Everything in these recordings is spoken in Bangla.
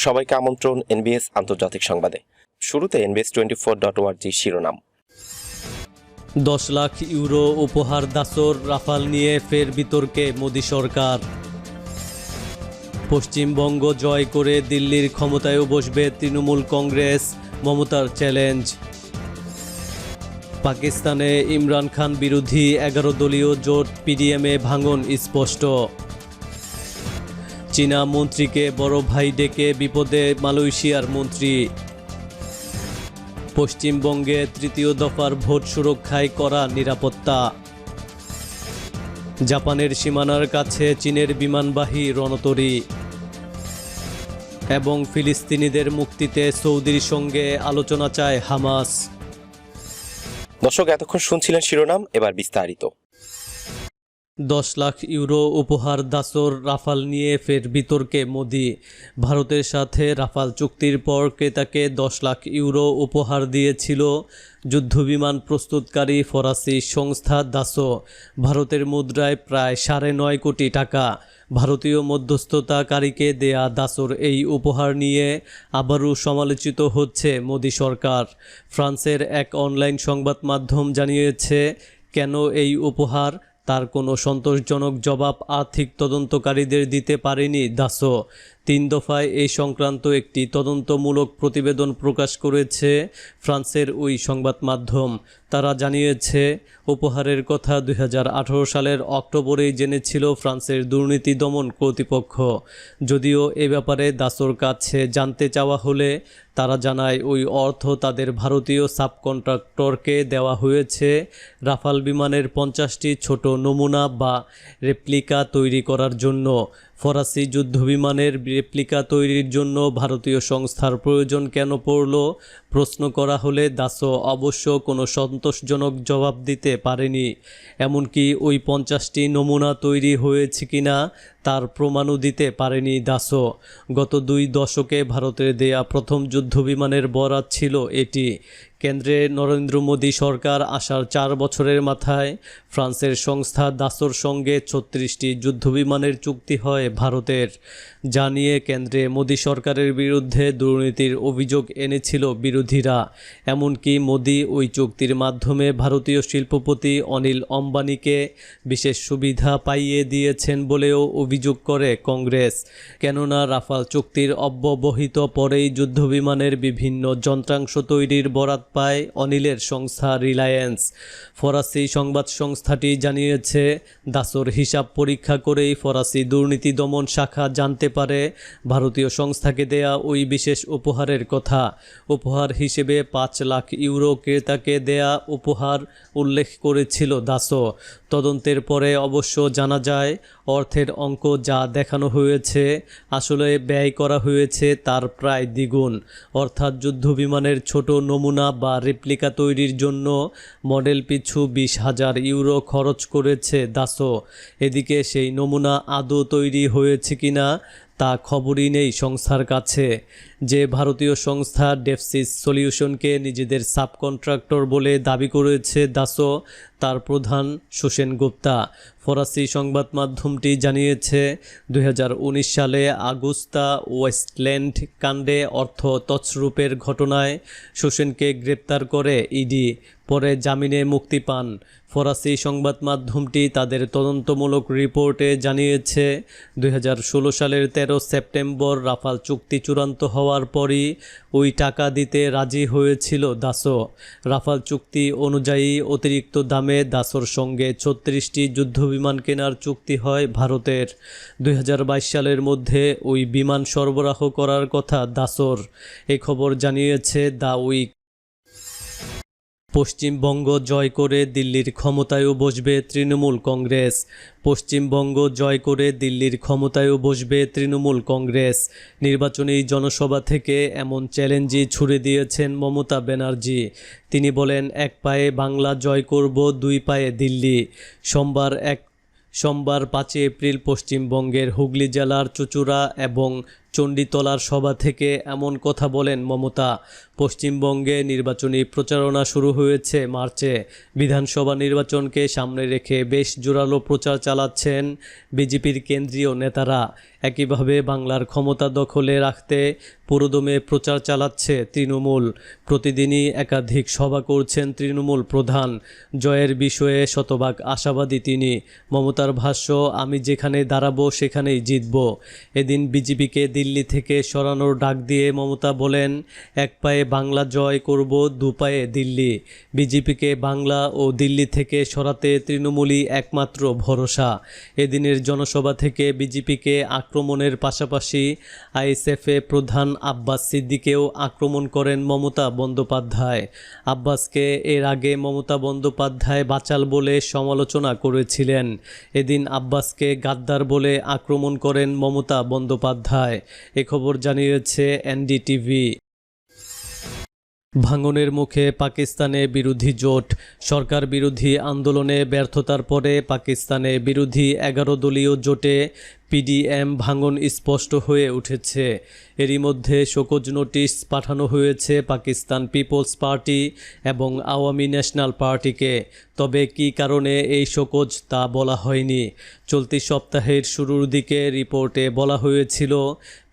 সবাইকে আমন্ত্রণ এনবিএস আন্তর্জাতিক সংবাদে। শুরুতে NBS24.org শিরোনাম। 10 লাখ ইউরো উপহার দাসর রাফাল নিয়ে ফের বিতর্কে মোদি সরকার। পশ্চিমবঙ্গ জয় করে দিল্লির ক্ষমতায়ও বসবে তৃণমূল কংগ্রেস, মমতার চ্যালেঞ্জ। পাকিস্তানে ইমরান খান বিরোধী 11 দলীয় জোট পিডিএমে ভাঙন স্পষ্ট। চীনা মন্ত্রীকে বড় ভাই ডেকে বিপদে মালয়েশিয়ার মন্ত্রী। পশ্চিমবঙ্গে তৃতীয় দফার ভোট সুরক্ষায় কড়া নিরাপত্তা। জাপানের সীমানার কাছে চীনের বিমানবাহী রণতরী। এবং ফিলিস্তিনিদের মুক্তিতে সৌদির সঙ্গে আলোচনা চায় হামাস। দর্শক, এতক্ষণ শুনছিলেন শিরোনাম, এবার বিস্তারিত। 10 লাখ ইউরো উপহার দাসর রাফাল নিয়ে ফের বিতর্কে মোদি। ভারতের সাথে রাফাল চুক্তির পর ক্রেতাকে 10 লাখ ইউরো উপহার দিয়েছিল যুদ্ধবিমান প্রস্তুতকারী ফরাসি সংস্থা দাসো। ভারতের মুদ্রায় প্রায় 9.5 কোটি টাকা। ভারতীয় মধ্যস্থতাকারীকে দেয়া দাসোর এই উপহার নিয়ে আবারও সমালোচিত হচ্ছে মোদি সরকার। ফ্রান্সের এক অনলাইন সংবাদ মাধ্যম জানিয়েছে, কেন এই উপহার তার কোনো সন্তোষজনক জবাব আর্থিক তদন্তকারীদের দিতে পারেনি দাসো। 3 দফায় এই সংক্রান্ত একটি তদন্তমূলক প্রতিবেদন প্রকাশ করেছে ফ্রান্সের ওই সংবাদ মাধ্যম। তারা জানিয়েছে, উপহারের কথা 2018 সালের অক্টোবরেই জেনেছিল ফ্রান্সের দুর্নীতি দমন কর্তৃপক্ষ। যদিও এ ব্যাপারে দাসোর কাছে জানতে চাওয়া হলে তারা জানায়, ওই অর্থ তাদের ভারতীয় সাবকন্ট্রাক্টরকে দেওয়া হয়েছে রাফাল বিমানের 50টি ছোট নমুনা বা রেপ্লিকা তৈরি করার জন্য। ফরাসি যুদ্ধবিমানের রেপ্লিকা তৈরির জন্য ভারতীয় সংস্থার প্রয়োজন কেন পড়ল প্রশ্ন করা হলে দাসো অবশ্য কোনো সন্তোষজনক জবাব দিতে পারেনি। এমনকি ওই 50টি নমুনা তৈরি হয়েছে কিনা তার প্রমাণও দিতে পারেনি দাসো। গত 2 দশকে ভারতের দেয়া প্রথম যুদ্ধবিমানের বরাত ছিল এটি। কেন্দ্রে নরেন্দ্র মোদী সরকার আসার 4 বছরের মাথায় ফ্রান্সের সংস্থা দাসোর সঙ্গে 36টি যুদ্ধবিমানের চুক্তি হয় ভারতের। যা নিয়ে কেন্দ্রে মোদী সরকারের বিরুদ্ধে দুর্নীতির অভিযোগ এনেছিল বিরোধীরা। এমনকি মোদী ওই চুক্তির মাধ্যমে ভারতীয় শিল্পপতি অনিল আম্বানিকে বিশেষ সুবিধা পাইয়ে দিয়েছেন বলেও অভিযোগ করে কংগ্রেস। কেননা রাফাল চুক্তির অব্যবহিত পরেই যুদ্ধবিমানের বিভিন্ন যন্ত্রাংশ তৈরির বরাত পায় অনিলের সংস্থা রিলায়েন্স। ফরাসি সংবাদ সংস্থাটি জানিয়েছে, দাসোর হিসাব পরীক্ষা করেই ফরাসি দুর্নীতি দমন শাখা জানতে পারে ভারতীয় সংস্থাকে দেয়া ওই বিশেষ উপহারের কথা। উপহার হিসেবে 5 লাখ ইউরো ক্রেতাকে দেয়া উপহার উল্লেখ করেছিল দাসো। তদন্তের পরে অবশ্য জানা যায়, অর্থের অঙ্ক যা দেখানো হয়েছে আসলে ব্যয় করা হয়েছে তার প্রায় দ্বিগুণ। অর্থাৎ যুদ্ধবিমানের ছোট নমুনা বা রেপ্লিকা তৈরির জন্য মডেল পিছু 20,000 ইউরো খরচ করেছে দাসো। এদিকে সেই নমুনা আদৌ তৈরি হয়েছে কিনা তা খবরই নেই সংস্থার কাছে। যে ভারতীয় সংস্থা ডেফসিস সলিউশনকে নিজেদের সাবকন্ট্রাক্টর বলে দাবি করেছে দাসো, তার প্রধান সুসেন গুপ্তা। ফরাসি সংবাদ মাধ্যমটি জানিয়েছে, 2019 সালে আগুস্তা ওয়েস্টল্যান্ড কাণ্ডে অর্থ তছরূপের ঘটনায় সুসেনকে গ্রেপ্তার করে ইডি, পরে জামিনে মুক্তি পান। ফরাসি সংবাদ মাধ্যমটি তাদের তদন্তমূলক রিপোর্টে জানিয়েছে, 2016 সালের 13 সেপ্টেম্বর রাফাল চুক্তি চূড়ান্ত হওয়ার পরই ওই টাকা দিতে রাজি হয়েছিল দাসো। রাফাল চুক্তি অনুযায়ী অতিরিক্ত দামে দাসোর সঙ্গে 36টি যুদ্ধবিমান কেনার চুক্তি হয় ভারতের। 2022 সালের মধ্যে ওই বিমান সরবরাহ করার কথা দাসোর। এই খবর জানিয়েছে দ্য উইক। পশ্চিমবঙ্গ জয় করে দিল্লির ক্ষমতায়ও বসবে তৃণমূল কংগ্রেস। পশ্চিমবঙ্গ জয় করে দিল্লির ক্ষমতায়ও বসবে তৃণমূল কংগ্রেস। নির্বাচনী জনসভা থেকে এমন চ্যালেঞ্জই ছুড়ে দিয়েছেন মমতা ব্যানার্জি। তিনি বলেন, 1 পায়ে বাংলা জয় করব, 2 পায়ে দিল্লি। সোমবার 5 এপ্রিল পশ্চিমবঙ্গের হুগলি জেলার চুঁচুড়া এবং চণ্ডীতলার সভা থেকে এমন কথা বলেন মমতা। পশ্চিমবঙ্গে নির্বাচনী প্রচারণা শুরু হয়েছে মার্চে। বিধানসভা নির্বাচনকে সামনে রেখে বেশ জোরালো প্রচার চালাচ্ছেন বিজেপির কেন্দ্রীয় নেতারা। একইভাবে বাংলার ক্ষমতা দখলে রাখতে পুরোদমে প্রচার চালাচ্ছে তৃণমূল। প্রতিদিনই একাধিক সভা করছেন তৃণমূল প্রধান। জয়ের বিষয়ে শতভাগ আশাবাদী তিনি। মমতার ভাষ্য, আমি যেখানে দাঁড়াবো সেখানেই জিতব। এদিন বিজেপিকে দিল্লি থেকে সরানোর ডাক দিয়ে মমতা বলেন, এক পায়ে বাংলা জয় করব, দু পায়ে দিল্লি। বিজেপিকে বাংলা ও দিল্লি থেকে সরাতে তৃণমূলই একমাত্র ভরসা। এদিনের জনসভা থেকে বিজেপিকে আক্রমণের পাশাপাশি আইএসএফে প্রধান আব্বাস সিদ্দিকেও আক্রমণ করেন মমতা বন্দ্যোপাধ্যায়। আব্বাসকে এর আগে মমতা বন্দ্যোপাধ্যায় বাচাল বলে সমালোচনা করেছিলেন। এদিন আব্বাসকে গাদ্দার বলে আক্রমণ করেন মমতা বন্দ্যোপাধ্যায়। এ খবর জানিয়েছে এনডিটিভি। ভাঙনের মুখে পাকিস্তানে বিরোধী জোট। সরকার বিরোধী আন্দোলনে ব্যর্থতার পরে পাকিস্তানে বিরোধী 11 দলীয় জোটে পিডিএম ভাঙন স্পষ্ট হয়ে উঠেছে। এরই মধ্যে শোকজ নোটিশ পাঠানো হয়েছে পাকিস্তান পিপলস পার্টি এবং আওয়ামী ন্যাশনাল পার্টিকে। তবে কী কারণে এই শোকজ তা বলা হয়নি। চলতি সপ্তাহের শুরুর দিকে রিপোর্টে বলা হয়েছিল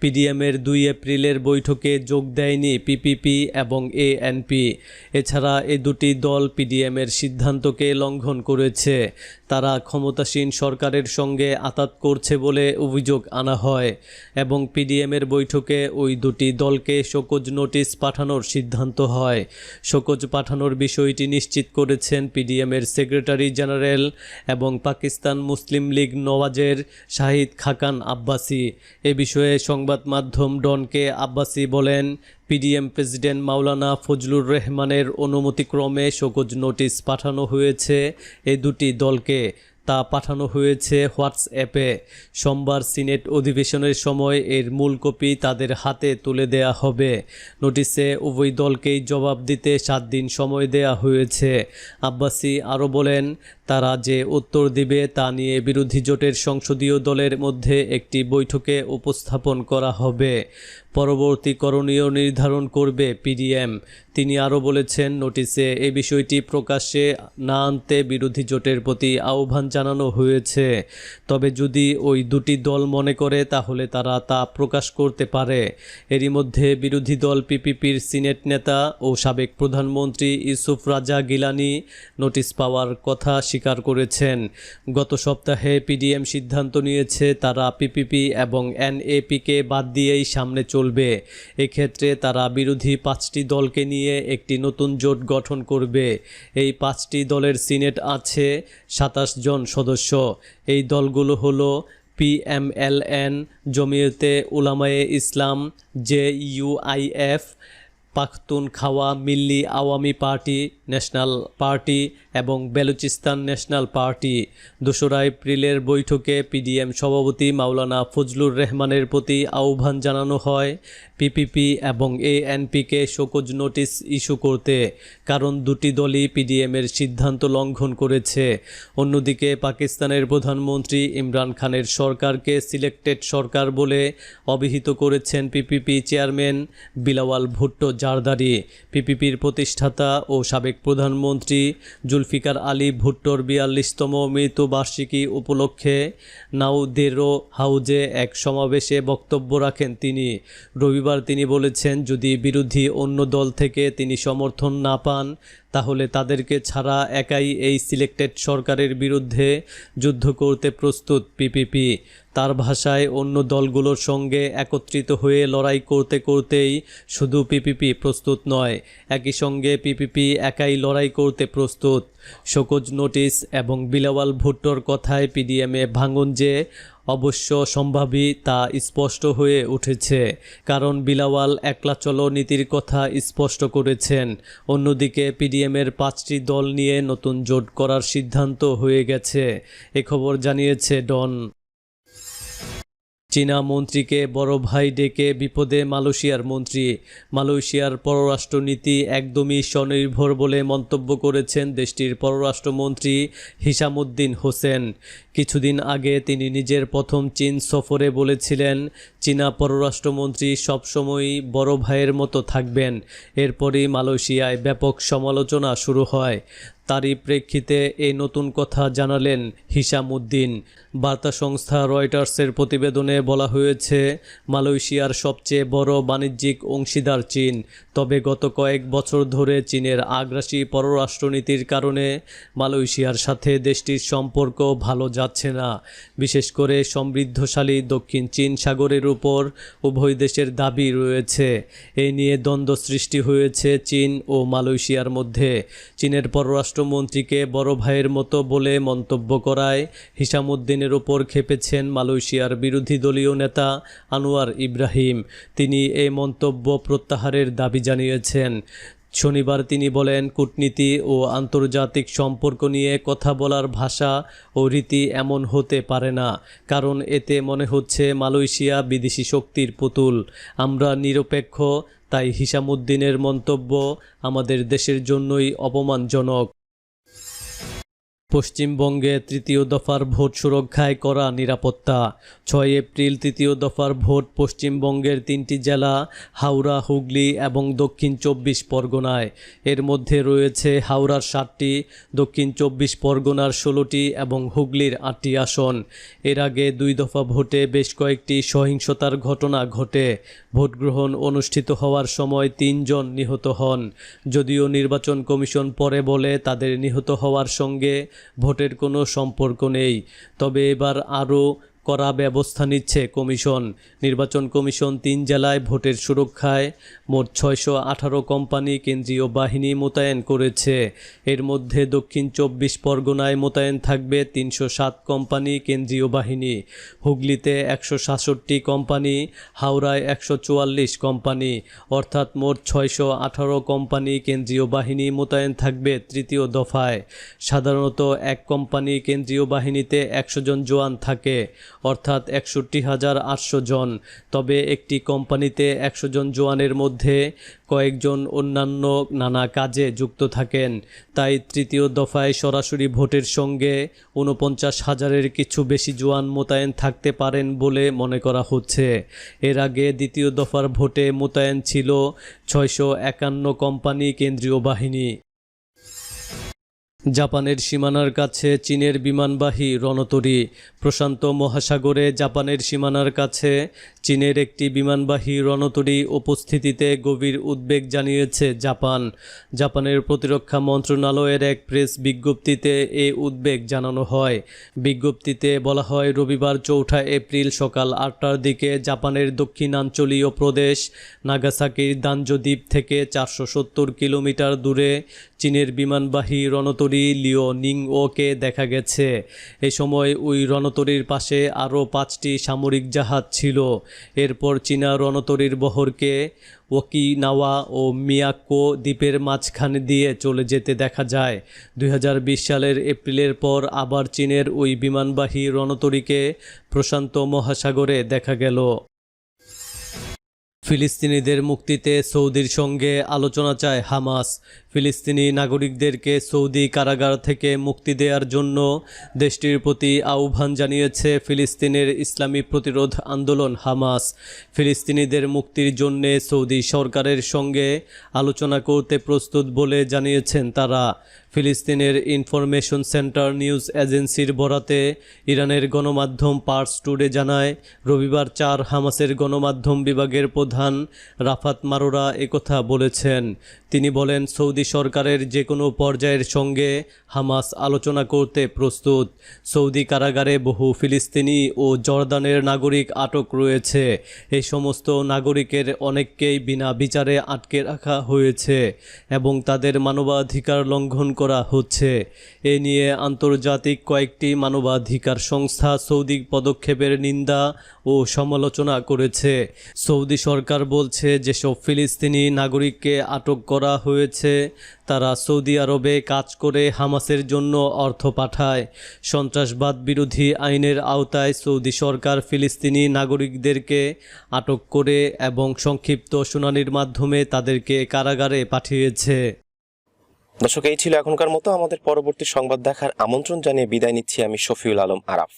পিডিএমের 2 এপ্রিলের বৈঠকে যোগ দেয়নি পিপিপি এবং এএনপি। এছাড়া এ দুটি দল পিডিএমের সিদ্ধান্তকে লঙ্ঘন করেছে। তারা ক্ষমতাসীন সরকারের সঙ্গে আঁতাত করছে বলে অভিযোগ আনা হয় এবং পিডিএমের বৈঠকে ওই দুটি দলকে শোকজ নোটিশ পাঠানোর সিদ্ধান্ত হয়। শোকজ পাঠানোর বিষয়টি নিশ্চিত করেছেন পিডিএমের সেক্রেটারি জেনারেল এবং পাকিস্তান মুসলিম লীগ নওয়াজের শাহিদ খাকান আব্বাসি। এ বিষয়ে সংবাদ মাধ্যম ডনকে আব্বাসি বলেন, পিডিএম প্রেসিডেন্ট মাওলানা ফজলুর রহমানের অনুমতিক্রমে শোকজ নোটিশ পাঠানো হয়েছে এই দুটি দলকে। তা পাঠানো হয়েছে হোয়াটসঅ্যাপে। সোমবার সিনেট অধিবেশনের সময় এর মূল কপি তাদের হাতে তুলে দেয়া হবে। নোটিশে উভয় দলকেই জবাব দিতে 7 দিন সময় দেয়া হয়েছে। আব্বাসি আরও বলেন, তারা যে উত্তর দিবে তা নিয়ে বিরোধী জোটের সংসদীয় দলের মধ্যে একটি বৈঠকে উপস্থাপন করা হবে। পরবর্তী করণীয় নির্ধারণ করবে পিডিএম। তিনি আরও বলেছেন, নোটিশে এ বিষয়টি প্রকাশ্যে না আনতে বিরোধী জোটের প্রতি আহ্বান জানানো হয়েছে। তবে যদি ওই দুটি দল মনে করে তাহলে তারা তা প্রকাশ করতে পারে। এরই মধ্যে বিরোধী দল পিপিপির সিনেট নেতা ও সাবেক প্রধানমন্ত্রী ইউসুফ রাজা গিলানি নোটিশ পাওয়ার কথা স্বীকার করেছেন। গত সপ্তাহে পিডিএম সিদ্ধান্ত নিয়েছে তারা পিপিপি এবং এনএপিকে বাদ দিয়েই সামনে চলবে। এক্ষেত্রে তারা বিরোধী 5টি দলকে নিয়ে একটি নতুন জোট গঠন করবে। এই 5টি দলের সিনেট আছে 27 জন সদস্য। এই দলগুলো হলো PMLN, Jamiate Ulema Islam, JUIF, Pakhtunkhwa Milli Awami party, national party এবং বেলুচিস্তান ন্যাশনাল পার্টি। 2 এপ্রিলের বৈঠকে পিডিএম সভাপতি মাওলানা ফজলুর রহমানের প্রতি আহ্বান জানানো হয় পিপিপি এবং এএনপিকে শোকজ নোটিশ ইস্যু করতে, কারণ দুটি দলই পিডিএমের সিদ্ধান্ত লঙ্ঘন করেছে। অন্যদিকে পাকিস্তানের প্রধানমন্ত্রী ইমরান খানের সরকারকে সিলেক্টেড সরকার বলে অভিহিত করেছেন পিপিপি চেয়ারম্যান বিলাওয়াল ভুট্টো জারদারি। পিপিপির প্রতিষ্ঠাতা ও সাবেক প্রধানমন্ত্রী জুলফিকার আলী ভুট্টোর 42তম মৃত্যুবার্ষিকী উপলক্ষে নাউদেরো হাউজে এক সমাবেশে বক্তব্য রাখেন তিনি। রবিবার তিনি বলেছেন, যদি বিরোধী অন্য দল থেকে তিনি সমর্থন না পান তাহলে তাদেরকে ছাড়া একাই এই সিলেক্টেড সরকারের বিরুদ্ধে যুদ্ধ করতে প্রস্তুত পিপিপি। তার ভাষায়, অন্য দলগুলোর সঙ্গে একত্রিত হয়ে লড়াই করতে করতেই শুধু পিপিপি প্রস্তুত নয়, একই সঙ্গে পিপিপি একাই লড়াই করতে প্রস্তুত। শোকজ নোটিশ এবং বিলাওয়াল ভুট্টোর কথায় পিডিএমে ভাঙন যে অবশ্য সম্ভাবী তা স্পষ্ট হয়ে উঠেছে, কারণ বিলাওয়াল একলা চলো নীতির কথা স্পষ্ট করেছেন। অন্যদিকে পিডিএমের 5টি দল নিয়ে নতুন জোট করার সিদ্ধান্ত হয়ে গেছে। এ খবর জানিয়েছে ডন। চীনা মন্ত্রীকে বড় ভাই ডেকে বিপদে মালয়েশিয়ার মন্ত্রী। মালয়েশিয়ার পররাষ্ট্রনীতি একদমই স্বনির্ভর বলে মন্তব্য করেছেন দেশটির পররাষ্ট্রমন্ত্রী হিশামুদ্দিন হোসেন। কিছুদিন আগে তিনি নিজের প্রথম চীন সফরে বলেছিলেন, চীনা পররাষ্ট্রমন্ত্রী সবসময়ই বড় ভাইয়ের মতো থাকবেন। এরপরই মালয়েশিয়ায় ব্যাপক সমালোচনা শুরু হয়। তারই প্রেক্ষিতে এই নতুন কথা জানালেন হিশাম উদ্দিন। বার্তা সংস্থা রয়টার্সের প্রতিবেদনে বলা হয়েছে, মালয়েশিয়ার সবচেয়ে বড় বাণিজ্যিক অংশীদার চীন। তবে গত কয়েক বছর ধরে চীনের আগ্রাসী পররাষ্ট্রনীতির কারণে মালয়েশিয়ার সাথে দেশটির সম্পর্ক ভালো যাচ্ছে না। বিশেষ করে সমৃদ্ধশালী দক্ষিণ চীন সাগরের উপর উভয় দেশের দাবি রয়েছে। এই নিয়ে দ্বন্দ্ব সৃষ্টি হয়েছে চীন ও মালয়েশিয়ার মধ্যে। চীনের পররাষ্ট্রমন্ত্রীকে বড় ভাইয়ের মতো বলে মন্তব্য করায় হিশাম উদ্দিনের ওপর খেপেছেন মালয়েশিয়ার বিরোধী দলীয় নেতা আনোয়ার ইব্রাহিম। তিনি এই মন্তব্য প্রত্যাহারের দাবি জানিয়েছেন। শনিবার তিনি বলেন, কূটনীতি ও আন্তর্জাতিক সম্পর্ক নিয়ে কথা বলার ভাষা ও রীতি এমন হতে পারে না, কারণ এতে মনে হচ্ছে মালয়েশিয়া বিদেশি শক্তির পুতুল। আমরা নিরপেক্ষ, তাই হিশাম উদ্দিনের মন্তব্য আমাদের দেশের জন্যই অপমানজনক। পশ্চিমবঙ্গে তৃতীয় দফার ভোট সুরক্ষায় কড়া নিরাপত্তা। 6 এপ্রিল তৃতীয় দফার ভোট পশ্চিমবঙ্গের 3টি জেলা হাওড়া, হুগলি এবং দক্ষিণ 24 পরগনায়। এর মধ্যে রয়েছে হাওড়ার 7টি, দক্ষিণ 24 পরগনার 16টি এবং হুগলির 8টি আসন। এর আগে 2 দফা ভোটে বেশ কয়েকটি সহিংসতার ঘটনা ঘটে। ভোটগ্রহণ অনুষ্ঠিত হওয়ার সময় 3 জন নিহত হন। যদিও নির্বাচন কমিশন পরে বলে তাদের নিহত হওয়ার সঙ্গে ভোটের কোনো সম্পর্ক নেই। তবে এবার আরও কড়া ব্যবস্থা নিচ্ছে কমিশন। নির্বাচন কমিশন 3 জেলায় ভোটের সুরক্ষায় মোট 618 কোম্পানি কেন্দ্রীয় বাহিনী মোতায়েন করেছে। এর মধ্যে দক্ষিণ 24 পরগনায় মোতায়েন থাকবে 307 কোম্পানি কেন্দ্রীয় বাহিনী, হুগলিতে 167 কোম্পানি, হাওড়ায় 144 কোম্পানি, অর্থাৎ মোট 618 কোম্পানি কেন্দ্রীয় বাহিনী মোতায়েন থাকবে তৃতীয় দফায়। সাধারণত এক কোম্পানি কেন্দ্রীয় বাহিনীতে 100 জন জওয়ান থাকে, অর্থাৎ 61,800 জন। তবে একটি কোম্পানিতে 100 জন জওয়ানের মধ্যে কয়েকজন অন্যান্য নানা কাজে যুক্ত থাকেন। তাই তৃতীয় দফায় সরাসরি ভোটের সঙ্গে 49,000-এর কিছু বেশি জওয়ান মোতায়েন থাকতে পারেন বলে মনে করা হচ্ছে। এর আগে দ্বিতীয় দফার ভোটে মোতায়েন ছিল 651 কোম্পানি কেন্দ্রীয় বাহিনী। জাপানের সীমানার কাছে চীনের বিমানবাহী রণতরী। প্রশান্ত মহাসাগরে জাপানের সীমানার কাছে চীনের একটি বিমানবাহী রণতরী উপস্থিতিতে গভীর উদ্বেগ জানিয়েছে জাপানের প্রতিরক্ষা মন্ত্রণালয়ের এক প্রেস বিজ্ঞপ্তিতে এই উদ্বেগ জানানো হয়। বিজ্ঞপ্তিতে বলা হয়, রবিবার 4 এপ্রিল সকাল 8টার দিকে জাপানের দক্ষিণাঞ্চলীয় প্রদেশ নাগাসাকির দানজো দ্বীপ থেকে 470 কিলোমিটার দূরে চীনের বিমানবাহী রণতরী লিও নিংওকে দেখা গেছে। এ সময় ওই রণতরীর পাশে আরও 5টি সামরিক জাহাজ ছিল। এরপর চীনা রণতরীর বহরকে ওকিনাওয়া ও মিয়াকো দ্বীপের মাঝখানে দিয়ে চলে যেতে দেখা যায়। 2020 সালের এপ্রিলের পর আবার চীনের ওই বিমানবাহী রণতরীকে প্রশান্ত মহাসাগরে দেখা গেল। ফিলিস্তিনিদের মুক্তিতে সৌদির সঙ্গে আলোচনা চায় হামাস। ফিলিস্তিনি নাগরিকদেরকে সৌদি কারাগার থেকে মুক্তি দেওয়ার জন্য দেশটির প্রতি আহ্বান জানিয়েছে ফিলিস্তিনের ইসলামী প্রতিরোধ আন্দোলন হামাস। ফিলিস্তিনিদের মুক্তির জন্যে সৌদি সরকারের সঙ্গে আলোচনা করতে প্রস্তুত বলে জানিয়েছেন তারা। ফিলিস্তিনের ইনফরমেশন সেন্টার নিউজ এজেন্সির বরাতে ইরানের গণমাধ্যম পার্স টুডে জানায়, রবিবার 4 হামাসের গণমাধ্যম বিভাগের প্রধান রাফাত মারোরা একথা বলেছেন। তিনি বলেন, সৌদি সরকারের যে কোনো পর্যায়ের সঙ্গে হামাস আলোচনা করতে প্রস্তুত। সৌদি কারাগারে বহু ফিলিস্তিনি ও জর্দানের নাগরিক আটক রয়েছে। এই সমস্ত নাগরিকের অনেককেই বিনা বিচারে আটকে রাখা হয়েছে এবং তাদের মানবাধিকার লঙ্ঘন করা হচ্ছে। এ নিয়ে আন্তর্জাতিক কয়েকটি মানবাধিকার সংস্থা সৌদি পদক্ষেপের নিন্দা ও সমালোচনা করেছে। সৌদি সরকার বলছে, যেসব ফিলিস্তিনি নাগরিককে আটক করা হয়েছে তারা সৌদি আরবে কাজ করে হামাসের জন্য অর্থ পাঠায়। সন্ত্রাসবাদ বিরোধী আইনের আওতায় সৌদি সরকার ফিলিস্তিনি নাগরিকদেরকে আটক করে এবং সংক্ষিপ্ত শুনানির মাধ্যমে তাদেরকে কারাগারে পাঠিয়েছে। দর্শক, এই ছিল এখনকার মতো। আমাদের পরবর্তী সংবাদ দেখার আমন্ত্রণ জানিয়ে বিদায় নিচ্ছি আমি শফিউল আলম আরাফ।